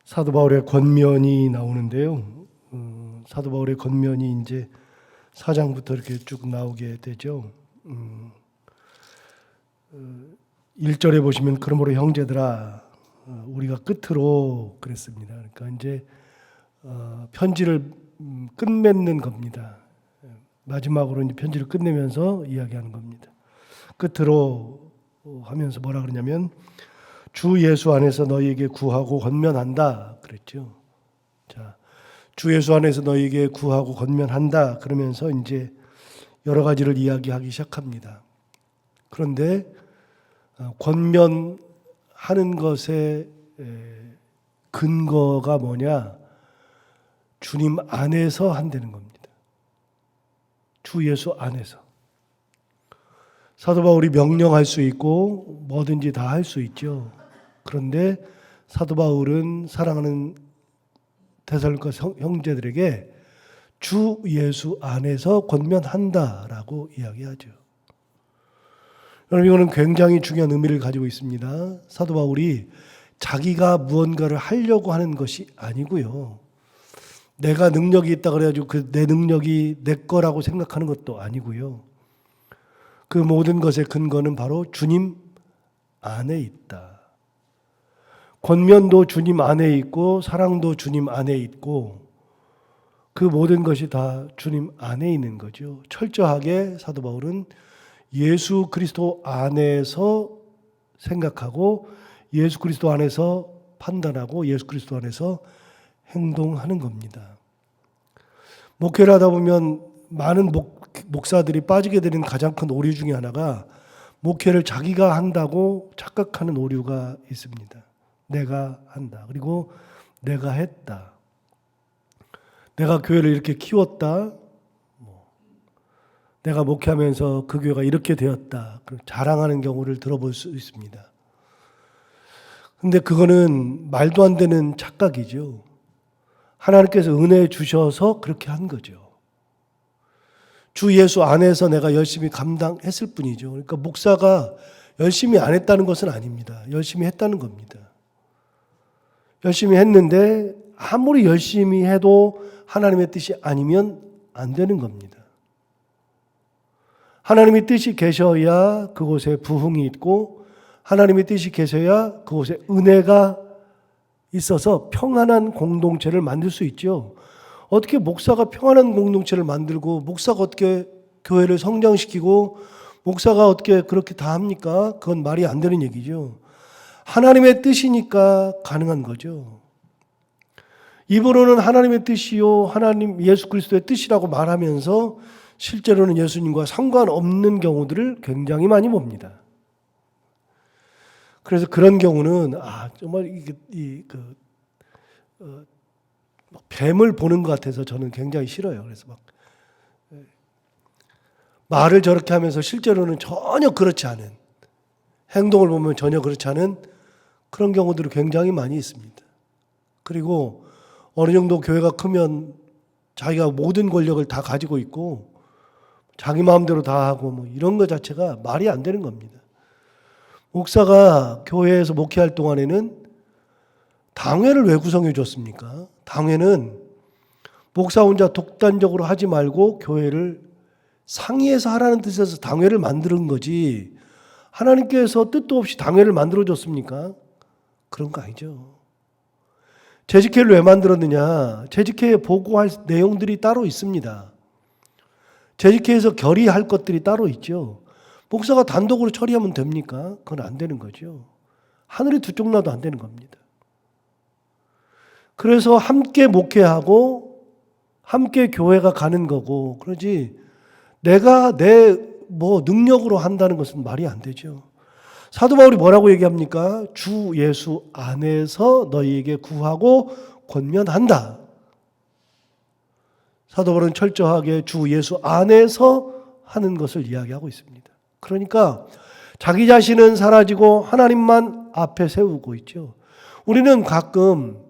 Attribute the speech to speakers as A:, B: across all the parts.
A: 사도 바울의 권면이 나오는데요. 사도 바울의 권면이 이제 4장부터 이렇게 쭉 나오게 되죠. 1절에 보시면 그러므로 형제들아 우리가 끝으로 그랬습니다. 그러니까 이제 편지를 끝맺는 겁니다. 마지막으로 이제 편지를 끝내면서 이야기하는 겁니다. 끝으로 하면서 뭐라 그러냐면 주 예수 안에서 너희에게 구하고 권면한다 그랬죠. 자, 주 예수 안에서 너희에게 구하고 권면한다 그러면서 이제 여러 가지를 이야기하기 시작합니다. 그런데 권면하는 것의 근거가 뭐냐? 주님 안에서 한다는 겁니다. 주 예수 안에서. 사도 바울이 명령할 수 있고 뭐든지 다 할 수 있죠. 그런데 사도 바울은 사랑하는 데살로니가 형제들에게 주 예수 안에서 권면한다라고 이야기하죠. 여러분 이거는 굉장히 중요한 의미를 가지고 있습니다. 사도 바울이 자기가 무언가를 하려고 하는 것이 아니고요. 내가 능력이 있다 그래가지고 그 내 능력이 내 거라고 생각하는 것도 아니고요. 그 모든 것의 근거는 바로 주님 안에 있다. 권면도 주님 안에 있고 사랑도 주님 안에 있고 그 모든 것이 다 주님 안에 있는 거죠. 철저하게 사도 바울은 예수 그리스도 안에서 생각하고 예수 그리스도 안에서 판단하고 예수 그리스도 안에서 행동하는 겁니다. 목회를 하다 보면 많은 목사들이 빠지게 되는 가장 큰 오류 중에 하나가 목회를 자기가 한다고 착각하는 오류가 있습니다. 내가 한다. 그리고 내가 했다. 내가 교회를 이렇게 키웠다. 내가 목회하면서 그 교회가 이렇게 되었다. 자랑하는 경우를 들어볼 수 있습니다. 근데 그거는 말도 안 되는 착각이죠. 하나님께서 은혜 주셔서 그렇게 한 거죠. 주 예수 안에서 내가 열심히 감당했을 뿐이죠. 그러니까 목사가 열심히 안 했다는 것은 아닙니다. 열심히 했다는 겁니다. 열심히 했는데 아무리 열심히 해도 하나님의 뜻이 아니면 안 되는 겁니다. 하나님의 뜻이 계셔야 그곳에 부흥이 있고 하나님의 뜻이 계셔야 그곳에 은혜가 있어서 평안한 공동체를 만들 수 있죠. 어떻게 목사가 평안한 공동체를 만들고 목사가 어떻게 교회를 성장시키고 목사가 어떻게 그렇게 다 합니까? 그건 말이 안 되는 얘기죠. 하나님의 뜻이니까 가능한 거죠. 입으로는 하나님의 뜻이요 하나님 예수 그리스도의 뜻이라고 말하면서 실제로는 예수님과 상관없는 경우들을 굉장히 많이 봅니다. 그래서 그런 경우는 정말 뱀을 보는 것 같아서 저는 굉장히 싫어요. 그래서 말을 저렇게 하면서 실제로는 전혀 그렇지 않은 행동을 보면 전혀 그렇지 않은 그런 경우들이 굉장히 많이 있습니다. 그리고 어느 정도 교회가 크면 자기가 모든 권력을 다 가지고 있고 자기 마음대로 다 하고 이런 것 자체가 말이 안 되는 겁니다. 목사가 교회에서 목회할 동안에는 당회를 왜 구성해 줬습니까? 당회는 목사 혼자 독단적으로 하지 말고 교회를 상의해서 하라는 뜻에서 당회를 만드는 거지 하나님께서 뜻도 없이 당회를 만들어 줬습니까? 그런 거 아니죠. 재직회를 왜 만들었느냐? 재직회에 보고할 내용들이 따로 있습니다. 재직회에서 결의할 것들이 따로 있죠. 목사가 단독으로 처리하면 됩니까? 그건 안 되는 거죠. 하늘이 두 쪽 나도 안 되는 겁니다. 그래서 함께 목회하고 함께 교회가 가는 거고 그러지 내가 내 능력으로 한다는 것은 말이 안 되죠. 사도 바울이 뭐라고 얘기합니까? 주 예수 안에서 너희에게 구하고 권면한다. 사도 바울은 철저하게 주 예수 안에서 하는 것을 이야기하고 있습니다. 그러니까 자기 자신은 사라지고 하나님만 앞에 세우고 있죠. 우리는 가끔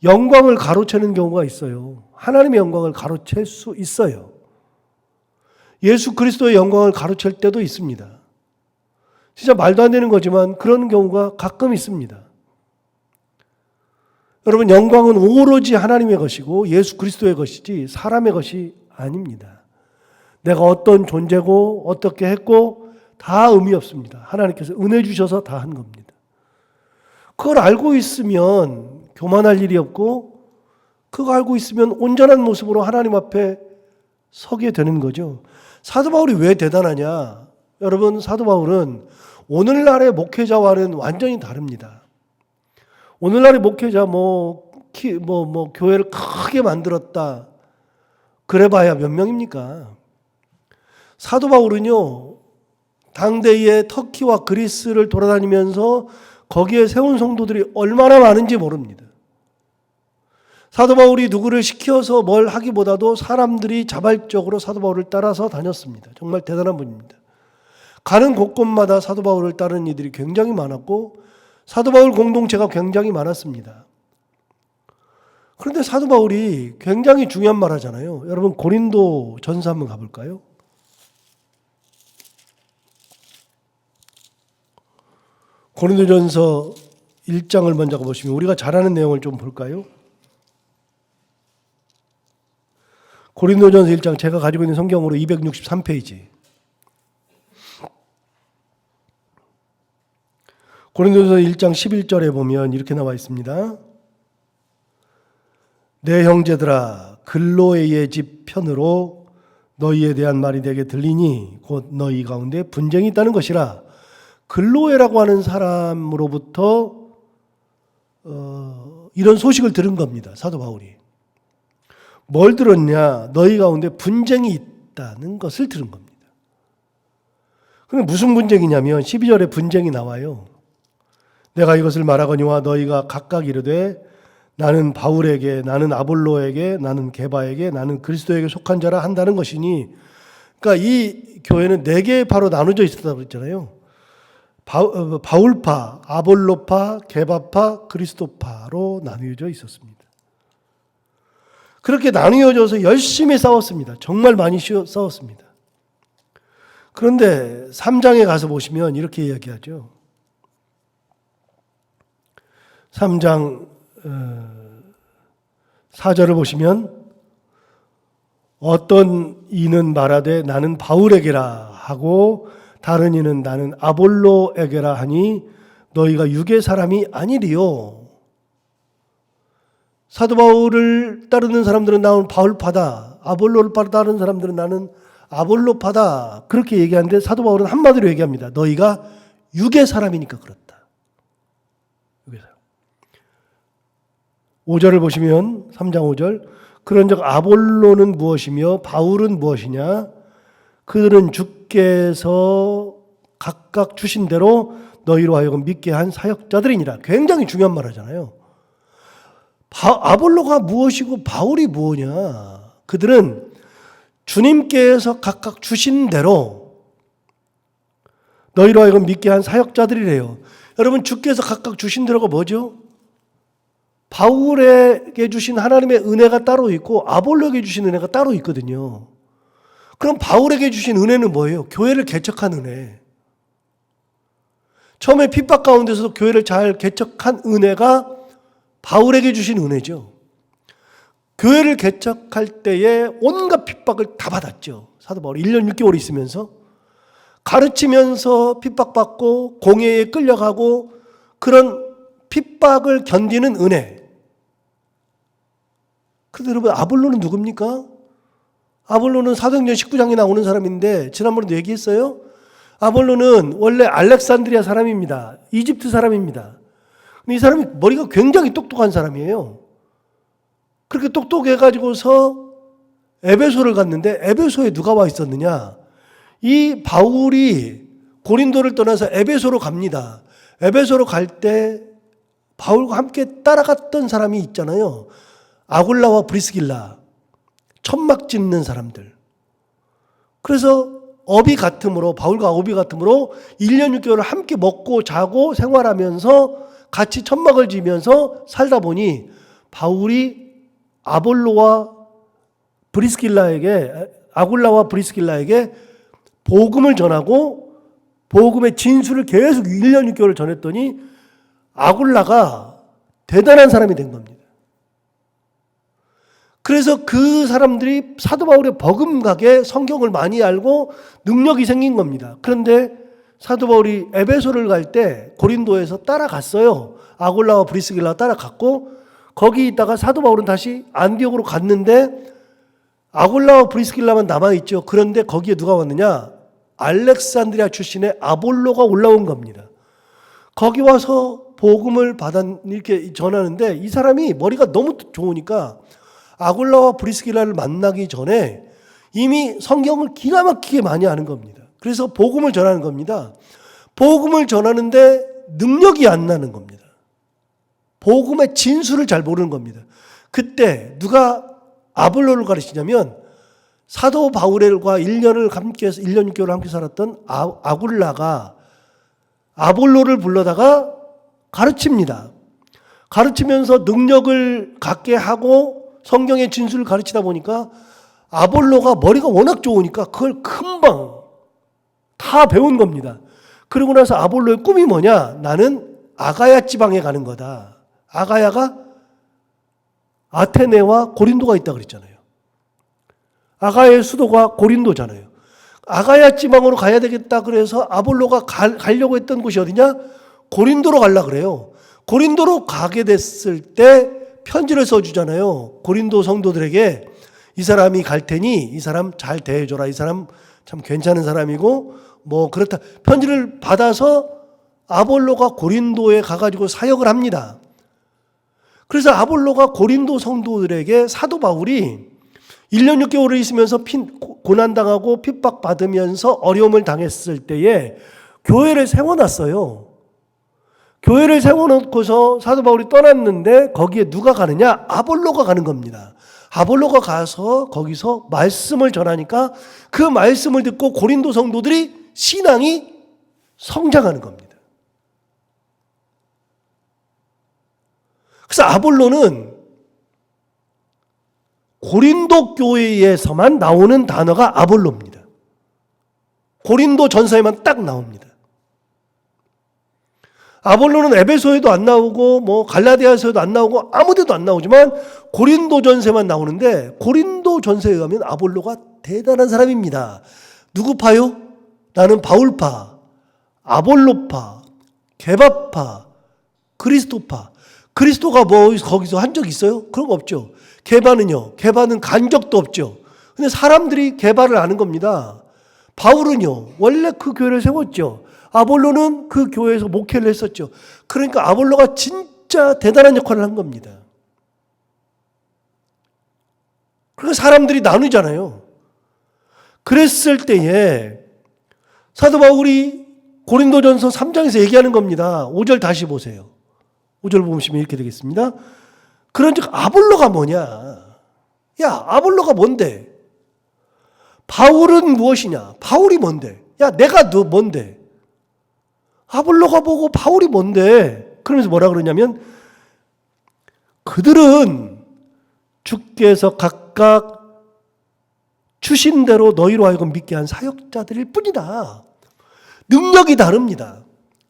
A: 영광을 가로채는 경우가 있어요. 하나님의 영광을 가로챌 수 있어요. 예수 그리스도의 영광을 가로챌 때도 있습니다. 진짜 말도 안 되는 거지만 그런 경우가 가끔 있습니다. 여러분, 영광은 오로지 하나님의 것이고 예수 그리스도의 것이지 사람의 것이 아닙니다. 내가 어떤 존재고 어떻게 했고 다 의미 없습니다. 하나님께서 은혜 주셔서 다 한 겁니다. 그걸 알고 있으면 교만할 일이 없고, 그거 알고 있으면 온전한 모습으로 하나님 앞에 서게 되는 거죠. 사도 바울이 왜 대단하냐? 여러분, 사도 바울은 오늘날의 목회자와는 완전히 다릅니다. 오늘날의 목회자 교회를 크게 만들었다, 그래봐야 몇 명입니까? 사도 바울은요, 당대의 터키와 그리스를 돌아다니면서 거기에 세운 성도들이 얼마나 많은지 모릅니다. 사도 바울이 누구를 시켜서 뭘 하기보다도 사람들이 자발적으로 사도 바울을 따라서 다녔습니다. 정말 대단한 분입니다. 가는 곳곳마다 사도 바울을 따르는 이들이 굉장히 많았고, 사도 바울 공동체가 굉장히 많았습니다. 그런데 사도 바울이 굉장히 중요한 말 하잖아요. 여러분, 고린도 전서 한번 가볼까요? 고린도전서 1장을 먼저 보시면 우리가 잘 아는 내용을 좀 볼까요? 고린도전서 1장, 제가 가지고 있는 성경으로 263페이지. 고린도전서 1장 11절에 보면 이렇게 나와 있습니다. 내 형제들아, 글로에의 집 편으로 너희에 대한 말이 내게 들리니 곧 너희 가운데 분쟁이 있다는 것이라. 글로에라고 하는 사람으로부터 이런 소식을 들은 겁니다. 사도 바울이. 뭘 들었냐? 너희 가운데 분쟁이 있다는 것을 들은 겁니다. 그런데 무슨 분쟁이냐면 12절에 분쟁이 나와요. 내가 이것을 말하거니와 너희가 각각 이르되 나는 바울에게, 나는 아볼로에게, 나는 게바에게, 나는 그리스도에게 속한 자라 한다는 것이니, 그러니까 이 교회는 4개에 바로 나눠져 있었다고 그랬잖아요. 바울파, 아볼로파, 게바파, 그리스도파로 나누어져 있었습니다. 그렇게 나누어져서 열심히 싸웠습니다. 정말 많이 싸웠습니다. 그런데 3장에 가서 보시면 이렇게 이야기하죠. 3장 4절을 보시면 어떤 이는 말하되 나는 바울에게라 하고 다른 이는 나는 아볼로에게라 하니 너희가 육의 사람이 아니리요. 사도 바울을 따르는 사람들은 나는 바울파다, 아볼로를 따르는 사람들은 나는 아볼로파다, 그렇게 얘기하는데 사도 바울은 한마디로 얘기합니다. 너희가 육의 사람이니까 그렇다. 5절을 보시면 3장 5절, 그런즉 아볼로는 무엇이며 바울은 무엇이냐? 그들은 주께서 각각 주신 대로 너희로 하여금 믿게 한 사역자들이니라. 굉장히 중요한 말 하잖아요. 아볼로가 무엇이고 바울이 무엇이냐? 그들은 주님께서 각각 주신 대로 너희로 하여금 믿게 한 사역자들이래요. 여러분, 주께서 각각 주신 대로가 뭐죠? 바울에게 주신 하나님의 은혜가 따로 있고 아볼로에게 주신 은혜가 따로 있거든요. 그럼 바울에게 주신 은혜는 뭐예요? 교회를 개척한 은혜. 처음에 핍박 가운데서도 교회를 잘 개척한 은혜가 바울에게 주신 은혜죠. 교회를 개척할 때에 온갖 핍박을 다 받았죠. 사도 바울이 1년 6개월 있으면서 가르치면서 핍박받고 공회에 끌려가고 그런 핍박을 견디는 은혜. 그런데 여러분, 아볼로는 누굽니까? 아볼로는 사도행전 19장에 나오는 사람인데 지난번에도 얘기했어요. 아볼로는 원래 알렉산드리아 사람입니다. 이집트 사람입니다. 근데 이 사람이 머리가 굉장히 똑똑한 사람이에요. 그렇게 똑똑해가지고서 에베소를 갔는데 에베소에 누가 와 있었느냐? 이 바울이 고린도를 떠나서 에베소로 갑니다. 에베소로 갈 때 바울과 함께 따라갔던 사람이 있잖아요. 아굴라와 브리스길라, 천막 짓는 사람들. 그래서 업이 같으므로, 바울과 업이 같으므로 1년 6개월을 함께 먹고 자고 생활하면서 같이 천막을 지면서 살다 보니 바울이 아굴라와 브리스길라에게 복음을 전하고 복음의 진술을 계속 1년 6개월을 전했더니 아굴라가 대단한 사람이 된 겁니다. 그래서 그 사람들이 사도 바울의 버금가게 성경을 많이 알고 능력이 생긴 겁니다. 그런데 사도 바울이 에베소를 갈 때 고린도에서 따라갔어요. 아굴라와 브리스길라 따라갔고, 거기 있다가 사도 바울은 다시 안디옥으로 갔는데 아굴라와 브리스길라만 남아있죠. 그런데 거기에 누가 왔느냐? 알렉산드리아 출신의 아볼로가 올라온 겁니다. 거기 와서 복음을 이렇게 전하는데, 이 사람이 머리가 너무 좋으니까 아굴라와 브리스길라를 만나기 전에 이미 성경을 기가 막히게 많이 아는 겁니다. 그래서 복음을 전하는 겁니다. 복음을 전하는데 능력이 안 나는 겁니다. 복음의 진수를 잘 모르는 겁니다. 그때 누가 아볼로를 가르치냐면 사도 바울과 1년 6개월을 함께 살았던 아굴라가 아볼로를 불러다가 가르칩니다. 가르치면서 능력을 갖게 하고 성경의 진수를 가르치다 보니까 아볼로가 머리가 워낙 좋으니까 그걸 금방 다 배운 겁니다. 그러고 나서 아볼로의 꿈이 뭐냐? 나는 아가야 지방에 가는 거다. 아가야가 아테네와 고린도가 있다 그랬잖아요. 아가야의 수도가 고린도잖아요. 아가야 지방으로 가야 되겠다 그래서 아볼로가 가려고 했던 곳이 어디냐? 고린도로 가려고 그래요. 고린도로 가게 됐을 때 편지를 써주잖아요. 고린도 성도들에게 이 사람이 갈 테니 이 사람 잘 대해줘라. 이 사람 참 괜찮은 사람이고 뭐 그렇다. 편지를 받아서 아볼로가 고린도에 가가지고 사역을 합니다. 그래서 아볼로가 고린도 성도들에게 사도 바울이 1년 6개월을 있으면서 고난당하고 핍박받으면서 어려움을 당했을 때에 교회를 세워놨어요. 교회를 세워놓고서 사도 바울이 떠났는데 거기에 누가 가느냐? 아볼로가 가는 겁니다. 아볼로가 가서 거기서 말씀을 전하니까 그 말씀을 듣고 고린도 성도들이 신앙이 성장하는 겁니다. 그래서 아볼로는 고린도 교회에서만 나오는 단어가 아볼로입니다. 고린도 전서에만 딱 나옵니다. 아볼로는 에베소에도 안 나오고 뭐 갈라디아서에도 안 나오고 아무 데도 안 나오지만 고린도 전서에만 나오는데, 고린도 전서에 가면 아볼로가 대단한 사람입니다. 누구 파요? 나는 바울파, 아볼로파, 게바파, 그리스도파. 그리스도가 뭐 거기서 한 적 있어요? 그런 거 없죠. 게바는요? 게바는 간 적도 없죠. 근데 사람들이 게바를 아는 겁니다. 바울은요? 원래 그 교회를 세웠죠. 아볼로는 그 교회에서 목회를 했었죠. 그러니까 아볼로가 진짜 대단한 역할을 한 겁니다. 그러니까 사람들이 나누잖아요. 그랬을 때에 사도 바울이 고린도전서 3장에서 얘기하는 겁니다. 5절 다시 보세요. 5절 보시면 이렇게 되겠습니다. 그런즉 아볼로가 뭐냐? 야, 아볼로가 뭔데? 바울은 무엇이냐? 바울이 뭔데? 야, 내가 너 뭔데? 아볼로가 뭐고 바울이 뭔데? 그러면서 뭐라 그러냐면 그들은 주께서 각각 주신 대로 너희로 하여금 믿게 한 사역자들일 뿐이다. 능력이 다릅니다.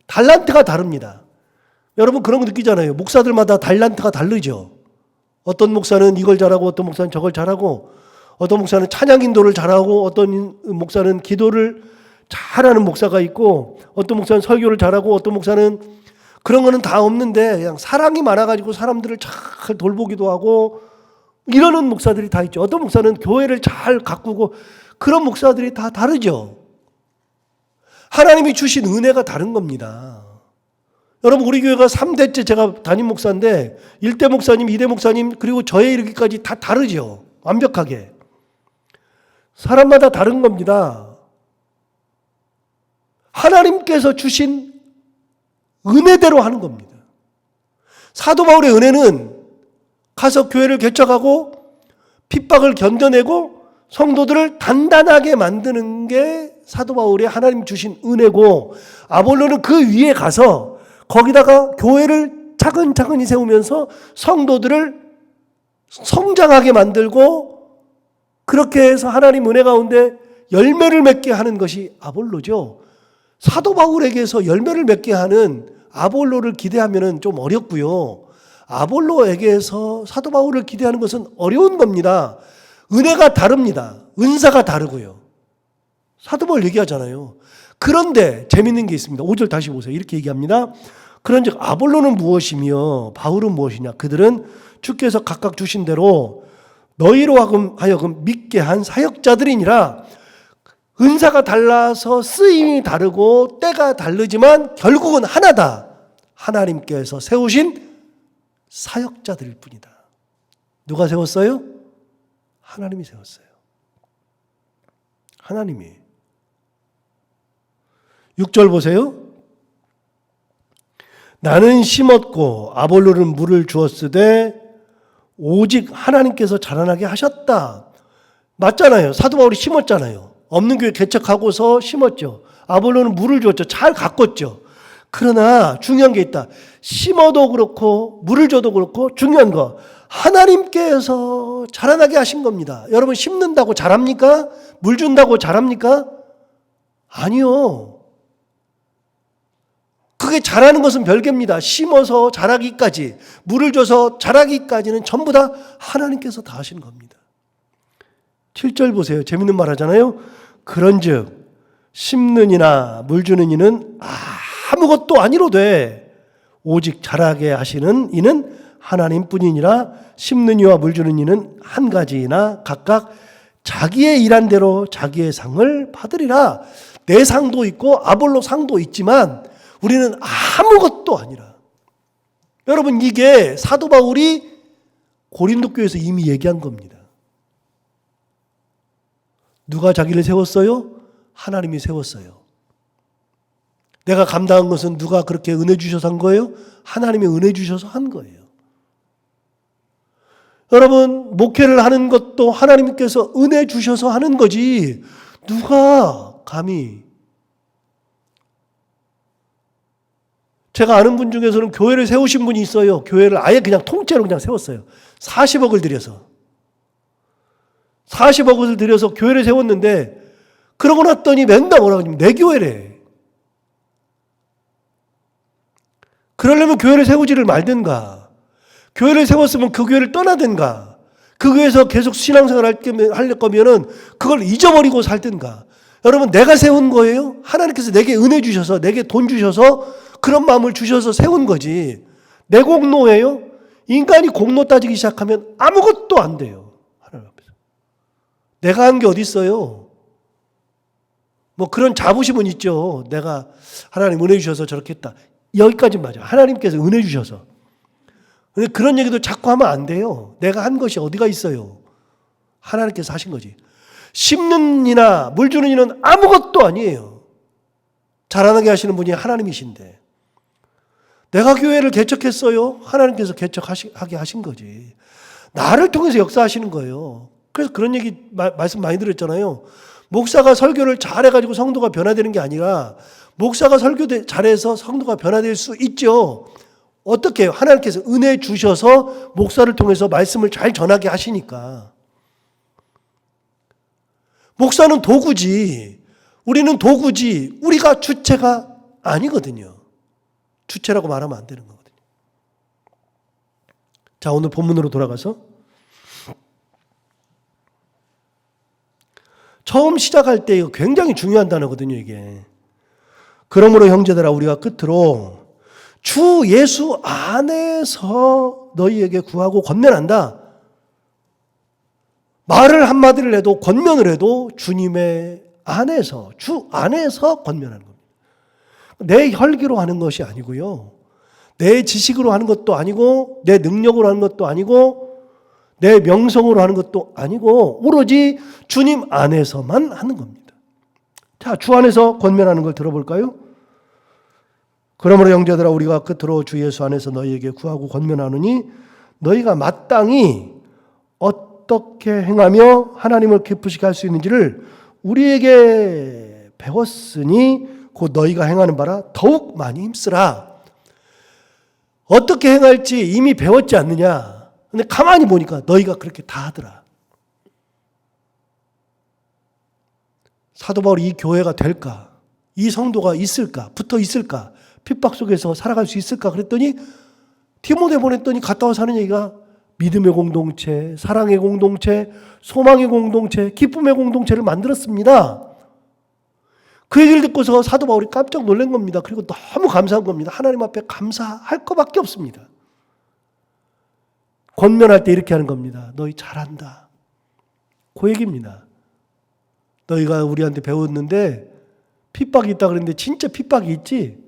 A: 달란트가 다릅니다. 여러분 그런 거 느끼잖아요. 목사들마다 달란트가 다르죠. 어떤 목사는 이걸 잘하고 어떤 목사는 저걸 잘하고, 어떤 목사는 찬양 인도를 잘하고 어떤 목사는 기도를 잘하는 목사가 있고, 어떤 목사는 설교를 잘하고 어떤 목사는 그런 거는 다 없는데 그냥 사랑이 많아가지고 사람들을 잘 돌보기도 하고 이러는 목사들이 다 있죠. 어떤 목사는 교회를 잘 가꾸고, 그런 목사들이 다 다르죠. 하나님이 주신 은혜가 다른 겁니다. 여러분 우리 교회가 3대째 제가 담임 목사인데 1대 목사님, 2대 목사님 그리고 저에 이르기까지 다 다르죠. 완벽하게. 사람마다 다른 겁니다. 하나님께서 주신 은혜대로 하는 겁니다. 사도 바울의 은혜는 가서 교회를 개척하고 핍박을 견뎌내고 성도들을 단단하게 만드는 게 사도 바울의 하나님 주신 은혜고, 아볼로는 그 위에 가서 거기다가 교회를 차근차근히 세우면서 성도들을 성장하게 만들고 그렇게 해서 하나님 은혜 가운데 열매를 맺게 하는 것이 아볼로죠. 사도 바울에게서 열매를 맺게 하는 아볼로를 기대하면 좀 어렵고요. 아볼로에게서 사도 바울을 기대하는 것은 어려운 겁니다. 은혜가 다릅니다. 은사가 다르고요. 사도 바울 얘기하잖아요. 그런데 재밌는 게 있습니다. 5절 다시 보세요. 이렇게 얘기합니다. 그런즉 아볼로는 무엇이며 바울은 무엇이냐? 그들은 주께서 각각 주신 대로 너희로 하여금 믿게 한 사역자들이니라. 은사가 달라서 쓰임이 다르고 때가 다르지만 결국은 하나다. 하나님께서 세우신 사역자들일 뿐이다. 누가 세웠어요? 하나님이 세웠어요. 하나님이. 6절 보세요. 나는 심었고 아볼로는 물을 주었으되 오직 하나님께서 자라나게 하셨다. 맞잖아요. 사도 바울이 심었잖아요. 없는 교회 개척하고서 심었죠. 아볼로는 물을 주었죠. 잘 가꿨죠. 그러나 중요한 게 있다. 심어도 그렇고 물을 줘도 그렇고 중요한 거 하나님께서 자라나게 하신 겁니다. 여러분 심는다고 자랍니까? 물 준다고 자랍니까? 아니요. 그게 자라는 것은 별개입니다. 심어서 자라기까지, 물을 줘서 자라기까지는 전부 다 하나님께서 다 하시는 겁니다. 7절 보세요. 재밌는 말 하잖아요. 그런즉 심는 이나 물 주는 이는 아무것도 아니로되 오직 자라게 하시는 이는 하나님뿐이니라. 심는 이와 물 주는 이는 한 가지이나 각각 자기의 일한 대로 자기의 상을 받으리라. 내 상도 있고 아볼로 상도 있지만 우리는 아무것도 아니라. 여러분 이게 사도 바울이 고린도 교회에서 이미 얘기한 겁니다. 누가 자기를 세웠어요? 하나님이 세웠어요. 내가 감당한 것은 누가 그렇게 은혜 주셔서 한 거예요? 하나님이 은혜 주셔서 한 거예요. 여러분 목회를 하는 것도 하나님께서 은혜 주셔서 하는 거지 누가 감히. 제가 아는 분 중에서는 교회를 세우신 분이 있어요. 교회를 아예 그냥 통째로 그냥 세웠어요. 40억을 들여서. 40억을 들여서 교회를 세웠는데 그러고 났더니 맨날 뭐라고 하냐면 내 교회래. 그러려면 교회를 세우지를 말든가. 교회를 세웠으면 그 교회를 떠나든가. 그 교회에서 계속 신앙생활 할 거면은 그걸 잊어버리고 살든가. 여러분 내가 세운 거예요? 하나님께서 내게 은혜 주셔서 내게 돈 주셔서 그런 마음을 주셔서 세운 거지. 내 공로예요? 인간이 공로 따지기 시작하면 아무것도 안 돼요. 하나님 앞에서. 내가 한 게 어디 있어요? 뭐 그런 자부심은 있죠. 내가 하나님 은혜 주셔서 저렇게 했다. 여기까지 맞아. 하나님께서 은혜 주셔서. 근데 그런 얘기도 자꾸 하면 안 돼요. 내가 한 것이 어디가 있어요? 하나님께서 하신 거지. 심는 이나 물 주는 이는 아무것도 아니에요. 자라나게 하시는 분이 하나님이신데. 내가 교회를 개척했어요. 하나님께서 개척하게 하신 거지. 나를 통해서 역사하시는 거예요. 그래서 그런 얘기 말씀 많이 드렸잖아요. 목사가 설교를 잘해가지고 성도가 변화되는 게 아니라 목사가 설교 잘해서 성도가 변화될 수 있죠. 어떻게 해요? 하나님께서 은혜 주셔서 목사를 통해서 말씀을 잘 전하게 하시니까. 목사는 도구지. 우리는 도구지. 우리가 주체가 아니거든요. 주체라고 말하면 안 되는 거거든요. 자, 오늘 본문으로 돌아가서 처음 시작할 때 이거 굉장히 중요한 단어거든요, 이게. 그러므로 형제들아 우리가 끝으로 주 예수 안에서 너희에게 구하고 권면한다. 말을 한마디를 해도 권면을 해도 주님의 안에서, 주 안에서 권면하는 겁니다. 내 혈기로 하는 것이 아니고요. 내 지식으로 하는 것도 아니고 내 능력으로 하는 것도 아니고 내 명성으로 하는 것도 아니고 오로지 주님 안에서만 하는 겁니다. 자, 주 안에서 권면하는 걸 들어볼까요? 그러므로 형제들아 우리가 끝으로 주 예수 안에서 너희에게 구하고 권면하노니 너희가 마땅히 어떻게 행하며 하나님을 기쁘시게 할 수 있는지를 우리에게 배웠으니 곧 너희가 행하는 바라 더욱 많이 힘쓰라. 어떻게 행할지 이미 배웠지 않느냐. 근데 가만히 보니까 너희가 그렇게 다 하더라. 사도 바울이 이 교회가 될까? 이 성도가 있을까? 붙어 있을까? 핍박 속에서 살아갈 수 있을까? 그랬더니 디모데 보냈더니 갔다 와서 하는 얘기가 믿음의 공동체, 사랑의 공동체, 소망의 공동체, 기쁨의 공동체를 만들었습니다. 그 얘기를 듣고서 사도 바울이 깜짝 놀란 겁니다. 그리고 너무 감사한 겁니다. 하나님 앞에 감사할 것밖에 없습니다. 권면할 때 이렇게 하는 겁니다. 너희 잘한다. 그 얘기입니다. 너희가 우리한테 배웠는데 핍박이 있다 그랬는데 진짜 핍박이 있지?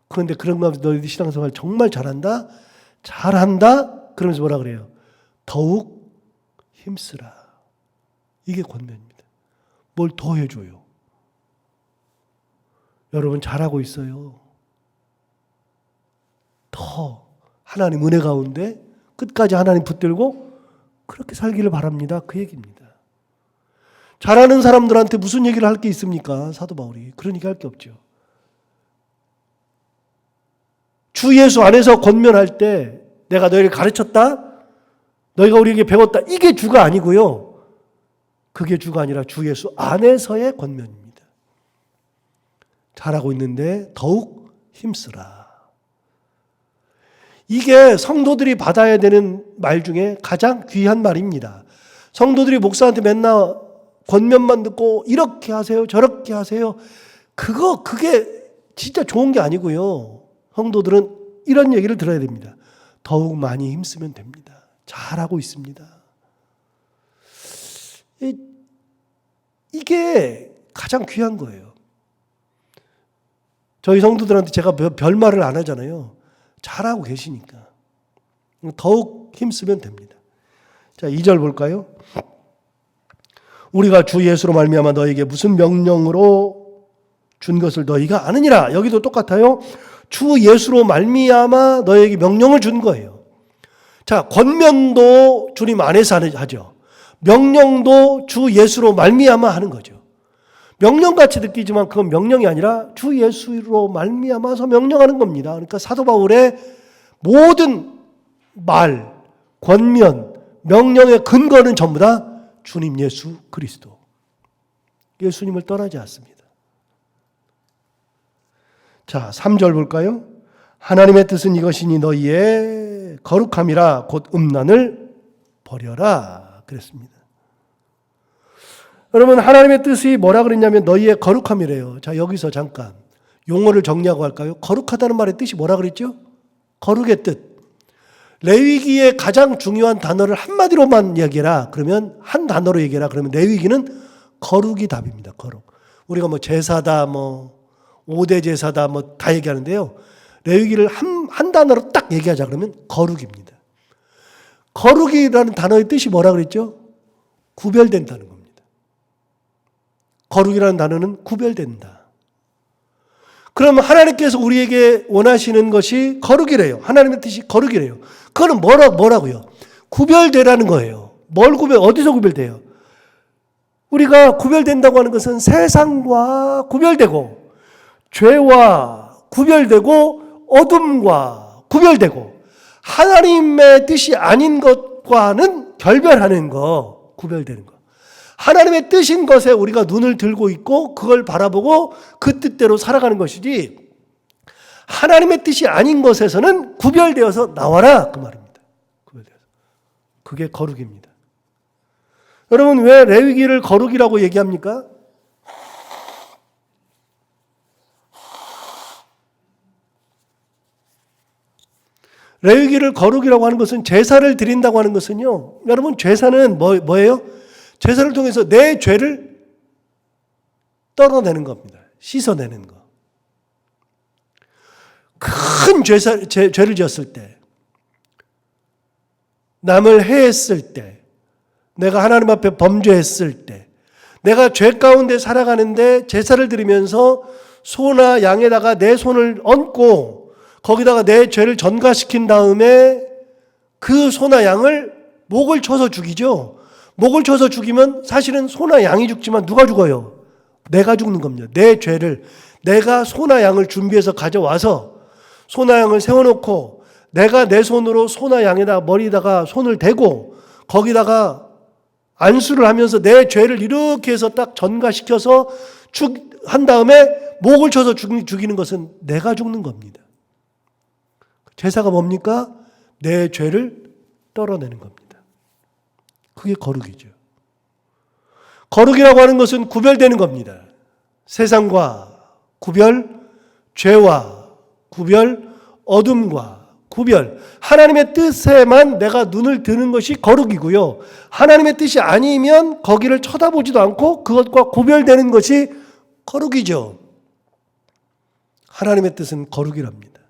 A: 그런데 그런 거 하면서 너희들 신앙생활 정말 잘한다? 잘한다? 그러면서 뭐라 그래요? 더욱 힘쓰라. 이게 권면입니다. 뭘 더 해줘요? 여러분 잘하고 있어요. 더 하나님 은혜 가운데 끝까지 하나님 붙들고 그렇게 살기를 바랍니다. 그 얘기입니다. 잘하는 사람들한테 무슨 얘기를 할 게 있습니까? 사도 바울이. 그런 얘기 할 게 없죠. 주 예수 안에서 권면할 때 내가 너희를 가르쳤다? 너희가 우리에게 배웠다? 이게 주가 아니고요. 그게 주가 아니라 주 예수 안에서의 권면입니다. 잘하고 있는데 더욱 힘쓰라. 이게 성도들이 받아야 되는 말 중에 가장 귀한 말입니다. 성도들이 목사한테 맨날 권면만 듣고 이렇게 하세요, 저렇게 하세요. 그게 진짜 좋은 게 아니고요. 성도들은 이런 얘기를 들어야 됩니다. 더욱 많이 힘쓰면 됩니다. 잘하고 있습니다. 이게 가장 귀한 거예요. 저희 성도들한테 제가 별말을 안 하잖아요. 잘하고 계시니까. 더욱 힘쓰면 됩니다. 자, 2절 볼까요? 우리가 주 예수로 말미암아 너에게 무슨 명령으로 준 것을 너희가 아느니라. 여기도 똑같아요. 주 예수로 말미암아 너에게 명령을 준 거예요. 자, 권면도 주님 안에서 하죠. 명령도 주 예수로 말미암아 하는 거죠. 명령같이 느끼지만 그건 명령이 아니라 주 예수로 말미암아서 명령하는 겁니다. 그러니까 사도 바울의 모든 말, 권면, 명령의 근거는 전부 다 주님 예수 그리스도. 예수님을 떠나지 않습니다. 자, 3절 볼까요? 하나님의 뜻은 이것이니 너희의 거룩함이라 곧 음란을 버려라 그랬습니다. 여러분, 하나님의 뜻이 뭐라 그랬냐면 너희의 거룩함이래요. 자, 여기서 잠깐 용어를 정리하고 할까요? 거룩하다는 말의 뜻이 뭐라 그랬죠? 거룩의 뜻. 레위기의 가장 중요한 단어를 한마디로만 얘기해라. 그러면 한 단어로 얘기해라. 그러면 레위기는 거룩이 답입니다. 거룩. 우리가 뭐 제사다, 뭐 5대 제사다, 뭐 다 얘기하는데요. 레위기를 한 단어로 딱 얘기하자 그러면 거룩입니다. 거룩이라는 단어의 뜻이 뭐라 그랬죠? 구별된다는 겁니다. 거룩이라는 단어는 구별된다. 그럼 하나님께서 우리에게 원하시는 것이 거룩이래요. 하나님의 뜻이 거룩이래요. 그거는 뭐라고요? 구별되라는 거예요. 어디서 구별돼요? 우리가 구별된다고 하는 것은 세상과 구별되고, 죄와 구별되고, 어둠과 구별되고, 하나님의 뜻이 아닌 것과는 결별하는 거, 구별되는 거. 하나님의 뜻인 것에 우리가 눈을 들고 있고 그걸 바라보고 그 뜻대로 살아가는 것이지, 하나님의 뜻이 아닌 것에서는 구별되어서 나와라 그 말입니다. 구별되어서. 그게 거룩입니다. 여러분, 왜 레위기를 거룩이라고 얘기합니까? 레위기를 거룩이라고 하는 것은, 제사를 드린다고 하는 것은요, 여러분, 제사는 뭐예요? 제사를 통해서 내 죄를 떨어내는 겁니다. 씻어내는 거. 큰 죄를 지었을 때, 남을 해했을 때, 내가 하나님 앞에 범죄했을 때, 내가 죄 가운데 살아가는데 제사를 드리면서 소나 양에다가 내 손을 얹고 거기다가 내 죄를 전가시킨 다음에 그 소나 양을 목을 쳐서 죽이죠. 목을 쳐서 죽이면 사실은 소나 양이 죽지만 누가 죽어요? 내가 죽는 겁니다. 내 죄를, 내가 소나 양을 준비해서 가져와서 소나 양을 세워놓고 내가 내 손으로 소나 양에다 머리에다가 손을 대고 거기다가 안수를 하면서 내 죄를 이렇게 해서 딱 전가시켜서 한 다음에 목을 쳐서 죽이는 것은 내가 죽는 겁니다. 제사가 뭡니까? 내 죄를 떨어내는 겁니다. 그게 거룩이죠. 거룩이라고 하는 것은 구별되는 겁니다. 세상과 구별, 죄와 구별, 어둠과 구별. 하나님의 뜻에만 내가 눈을 드는 것이 거룩이고요. 하나님의 뜻이 아니면 거기를 쳐다보지도 않고 그것과 구별되는 것이 거룩이죠. 하나님의 뜻은 거룩이랍니다.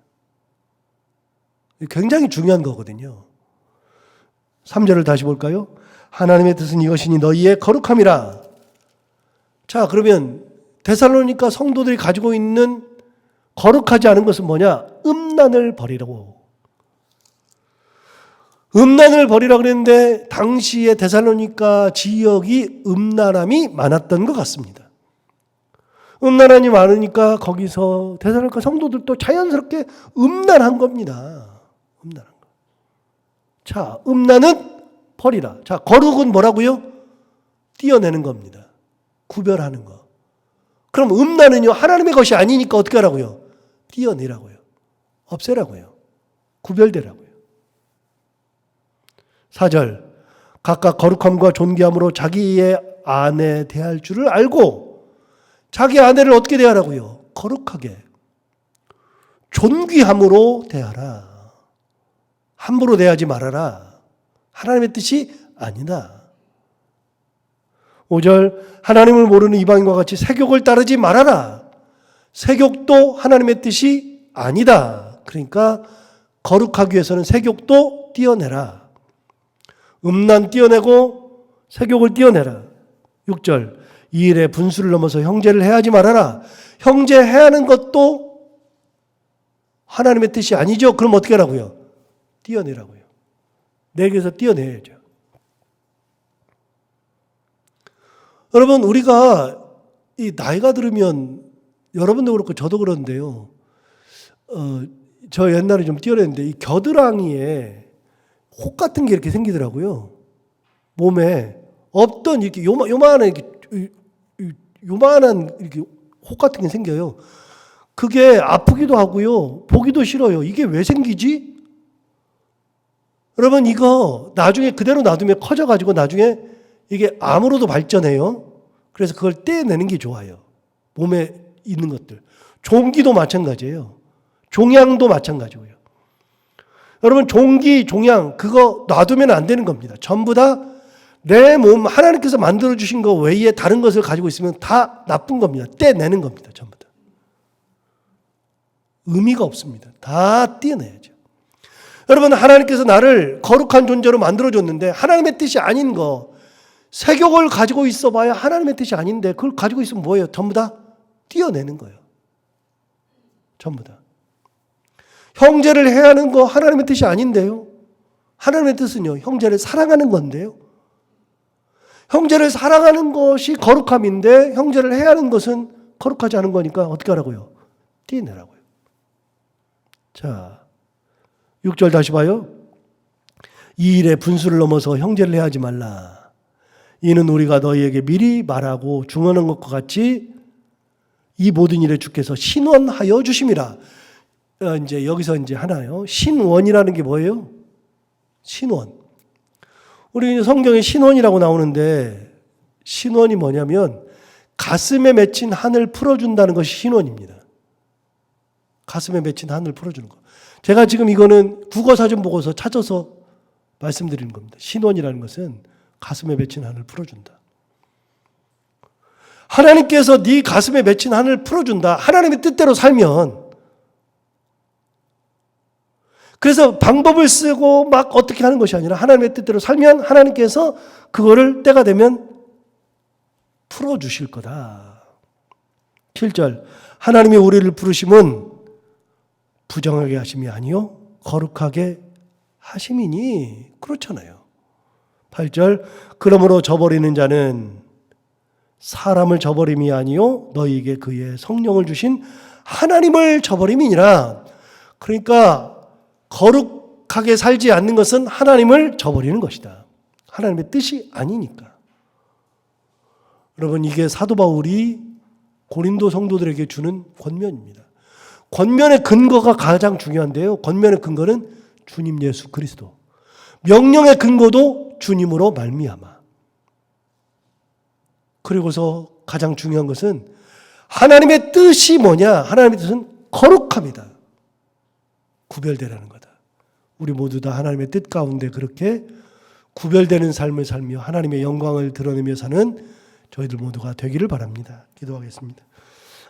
A: 굉장히 중요한 거거든요. 3절을 다시 볼까요? 하나님의 뜻은 이것이니 너희의 거룩함이라. 자, 그러면 데살로니가 성도들이 가지고 있는 거룩하지 않은 것은 뭐냐? 음란을 버리라고. 음란을 버리라 그랬는데 당시에 데살로니가 지역이 음란함이 많았던 것 같습니다. 음란함이 많으니까 거기서 데살로니가 성도들도 자연스럽게 음란한 겁니다. 음란한 거. 자, 음란은 버리라. 자, 거룩은 뭐라고요? 띄어내는 겁니다. 구별하는 거. 그럼 음란은요, 하나님의 것이 아니니까 어떻게 하라고요? 띄어내라고요. 없애라고요. 구별되라고요. 4절. 각각 거룩함과 존귀함으로 자기의 아내 대할 줄을 알고 자기 아내를 어떻게 대하라고요? 거룩하게. 존귀함으로 대하라. 함부로 대하지 말아라. 하나님의 뜻이 아니다. 5절. 하나님을 모르는 이방인과 같이 세욕을 따르지 말아라. 세욕도 하나님의 뜻이 아니다. 그러니까 거룩하기 위해서는 세욕도 띄어내라. 음란 띄어내고 세욕을 띄어내라. 6절. 이 일에 분수를 넘어서 형제를 해하지 말아라. 형제 해하는 것도 하나님의 뜻이 아니죠. 그럼 어떻게 하라고요? 띄어내라고요. 내게서 띄어내야죠. 여러분, 우리가 이 나이가 들으면 여러분도 그렇고 저도 그런데요. 저 옛날에 좀 띄어냈는데 이 겨드랑이에 혹 같은 게 이렇게 생기더라고요. 몸에 없던 이렇게 요만한 이렇게 혹 같은 게 생겨요. 그게 아프기도 하고요. 보기도 싫어요. 이게 왜 생기지? 여러분, 이거 나중에 그대로 놔두면 커져가지고 나중에 이게 암으로도 발전해요. 그래서 그걸 떼내는 게 좋아요. 몸에 있는 것들. 종기도 마찬가지예요. 종양도 마찬가지고요. 여러분, 종기, 종양 그거 놔두면 안 되는 겁니다. 전부 다 내 몸 하나님께서 만들어주신 거 외에 다른 것을 가지고 있으면 다 나쁜 겁니다. 떼내는 겁니다. 전부 다. 의미가 없습니다. 다 떼내야죠. 여러분, 하나님께서 나를 거룩한 존재로 만들어줬는데 하나님의 뜻이 아닌 거, 세욕을 가지고 있어 봐야 하나님의 뜻이 아닌데 그걸 가지고 있으면 뭐예요? 전부 다 띄어내는 거예요. 전부 다. 형제를 해하는 거 하나님의 뜻이 아닌데요. 하나님의 뜻은요, 형제를 사랑하는 건데요. 형제를 사랑하는 것이 거룩함인데 형제를 해하는 것은 거룩하지 않은 거니까 어떻게 하라고요? 띄어내라고요. 자, 6절 다시 봐요. 이 일에 분수를 넘어서 형제를 해하지 말라. 이는 우리가 너희에게 미리 말하고 중언한 것과 같이 이 모든 일에 주께서 신원하여 주심이라. 이제 여기서 이제 하나요. 신원이라는 게 뭐예요? 신원. 우리 성경에 신원이라고 나오는데 신원이 뭐냐면 가슴에 맺힌 한을 풀어준다는 것이 신원입니다. 가슴에 맺힌 한을 풀어주는 거. 제가 지금 이거는 국어사전 보고서 찾아서 말씀드리는 겁니다. 신원이라는 것은 가슴에 맺힌 한을 풀어준다. 하나님께서 네 가슴에 맺힌 한을 풀어준다. 하나님의 뜻대로 살면. 그래서 방법을 쓰고 막 어떻게 하는 것이 아니라 하나님의 뜻대로 살면 하나님께서 그거를 때가 되면 풀어주실 거다. 7절. 하나님이 우리를 부르심은 부정하게 하심이 아니요 거룩하게 하심이니. 그렇잖아요. 8절. 그러므로 저버리는 자는 사람을 저버림이 아니요 너희에게 그의 성령을 주신 하나님을 저버림이니라. 그러니까 거룩하게 살지 않는 것은 하나님을 저버리는 것이다. 하나님의 뜻이 아니니까. 여러분, 이게 사도 바울이 고린도 성도들에게 주는 권면입니다. 권면의 근거가 가장 중요한데요. 권면의 근거는 주님 예수 그리스도. 명령의 근거도 주님으로 말미암아. 그리고서 가장 중요한 것은 하나님의 뜻이 뭐냐? 하나님의 뜻은 거룩합니다. 구별되라는 거다. 우리 모두 다 하나님의 뜻 가운데 그렇게 구별되는 삶을 살며 하나님의 영광을 드러내며 사는 저희들 모두가 되기를 바랍니다. 기도하겠습니다.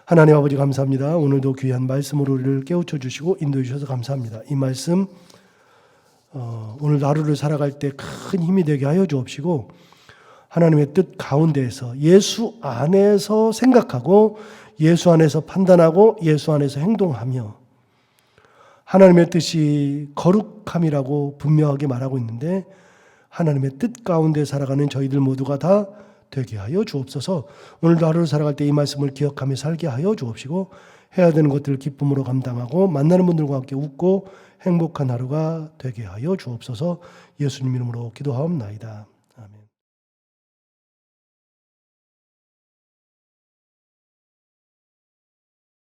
A: 하나님 아버지 감사합니다. 오늘도 귀한 말씀으로 우리를 깨우쳐 주시고 인도해 주셔서 감사합니다. 이 말씀 오늘 하루를 살아갈 때 큰 힘이 되게 하여 주옵시고 하나님의 뜻 가운데에서 예수 안에서 생각하고 예수 안에서 판단하고 예수 안에서 행동하며 하나님의 뜻이 거룩함이라고 분명하게 말하고 있는데 하나님의 뜻 가운데 살아가는 저희들 모두가 다 되게 하여 주옵소서. 오늘도 하루를 살아갈 때 이 말씀을 기억하며 살게 하여 주옵시고 해야 되는 것들을 기쁨으로 감당하고 만나는 분들과 함께 웃고 행복한 하루가 되게 하여 주옵소서. 예수님 이름으로 기도하옵나이다. 아멘.